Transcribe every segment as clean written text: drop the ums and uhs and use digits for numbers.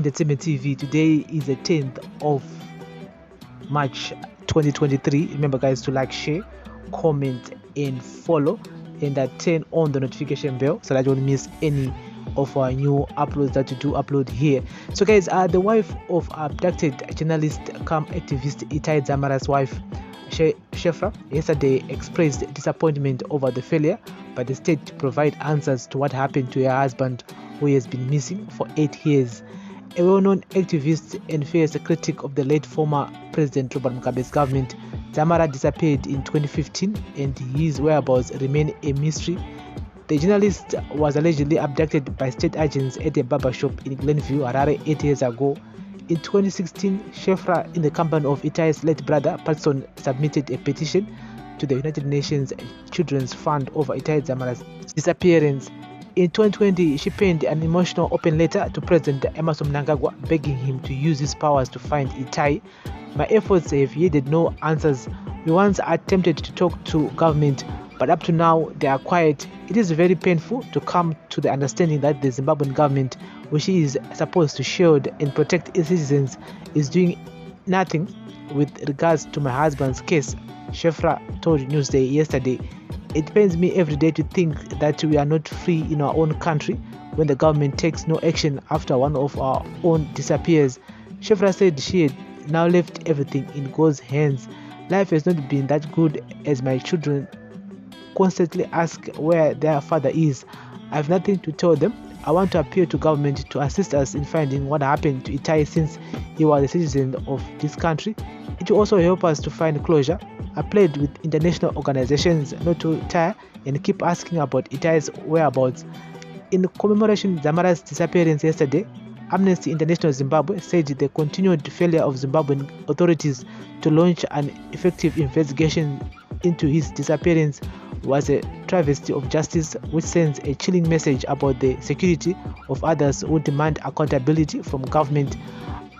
Entertainment TV. Today is the 10th of March 2023. Remember guys to like, share, comment and follow, and turn on the notification bell so that you don't miss any of our new uploads that we do upload here. So guys, the wife of abducted journalist cum activist Itai Dzamara's wife Sheffra yesterday expressed disappointment over the failure by the state to provide answers to what happened to her husband, who has been missing for 8 years. A well-known activist and fierce critic of the late former President Robert Mugabe's government, Dzamara disappeared in 2015 and his whereabouts remain a mystery. The journalist was allegedly abducted by state agents at a barber shop in Glenview, Harare 8 years ago. In 2016, Sheffra, in the company of Itai's late brother Patson, submitted a petition to the United Nations Children's Fund over Itai Dzamara's disappearance. In 2020, she penned an emotional open letter to President Emmerson Mnangagwa, begging him to use his powers to find Itai. My efforts have yielded no answers. We once attempted to talk to government, but up to now they are quiet. It is very painful to come to the understanding that the Zimbabwean government, which is supposed to shield and protect its citizens, is doing nothing with regards to my husband's case, Sheffra told Newsday yesterday. It pains me every day to think that we are not free in our own country when the government takes no action after one of our own disappears. Sheffra said she had now left everything in God's hands. Life has not been that good as my children constantly ask where their father is. I have nothing to tell them. I want to appeal to government to assist us in finding what happened to Itai since he was a citizen of this country. It will also help us to find closure. I played with international organizations not to tire and keep asking about Itai's whereabouts. In commemoration of Dzamara'S disappearance yesterday, Amnesty International Zimbabwe said the continued failure of Zimbabwean authorities to launch an effective investigation into his disappearance was a travesty of justice, which sends a chilling message about the security of others who demand accountability from government.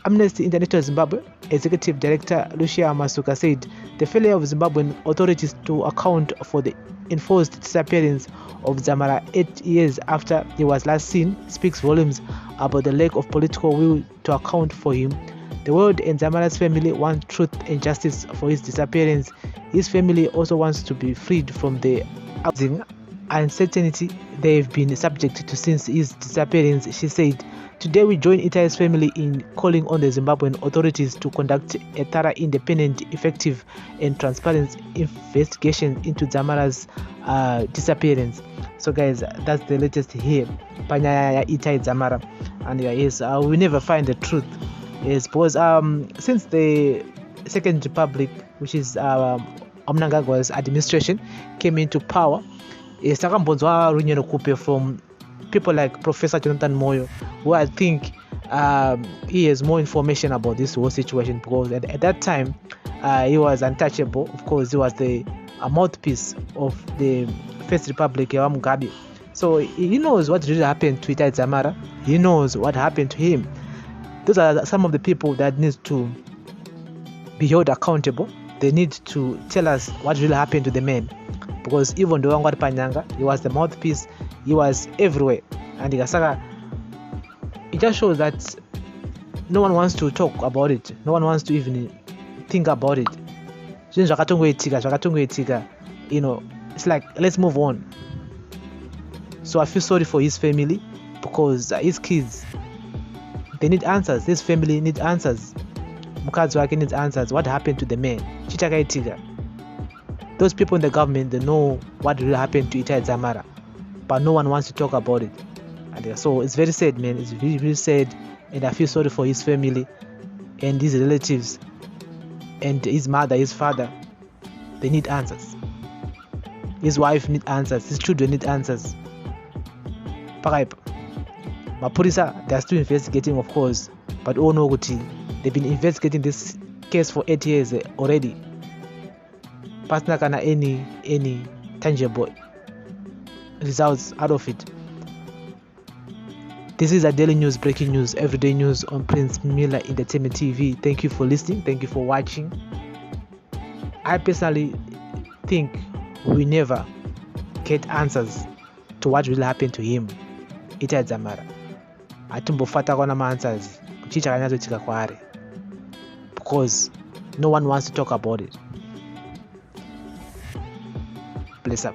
Amnesty International Zimbabwe Executive Director Lucia Masuka said the failure of Zimbabwean authorities to account for the enforced disappearance of Dzamara 8 years after he was last seen speaks volumes about the lack of political will to account for him. The world and Dzamara'S family want truth and justice for his disappearance. His family also wants to be freed from the housing uncertainty they have been subject to since his disappearance, she said. Today we join Itai's family in calling on the Zimbabwean authorities to conduct a thorough, independent, effective and transparent investigation into Dzamara'S disappearance. So guys, that's the latest here. Panyaya Itai Dzamara. And yes, we never find the truth. Yes, because since the Second Republic, which is Mnangagwa's administration, came into power, from people like Professor Jonathan Moyo, who I think he has more information about this whole situation, because at that time he was untouchable. Of course, he was the mouthpiece of the First Republic, Mugabe. So he knows what really happened to Itai Dzamara. He knows what happened to him. Those are some of the people that need to be held accountable. They need to tell us what really happened to the man, because even though he was the mouthpiece, he was everywhere, and it just shows that no one wants to talk about it. No one wants to even think about it. You know, it's like, let's move on. So I feel sorry for his family, because his kids, they need answers. His family need answers. Mukadzi needs answers. What happened to the man? Those people in the government, they know what really happened to Itai Dzamara, but no one wants to talk about it. And so it's very sad, man. It's really, really sad, and I feel sorry for his family and his relatives and his mother, his father. They need answers. His wife needs answers. His children need answers. Mapurisa, they are still investigating, of course, but oh no, they've been investigating this case for 8 years already. Partner kana any tangible results out of it. This is a daily news, breaking news, everyday news on Prince Miller Entertainment TV. Thank you for listening. Thank you for watching. I personally think we never get answers to what really happened to him, Itai Dzamara. Atumbofata kona answers chii chakanyazoitika kwaari, because no one wants to talk about it. Bless up.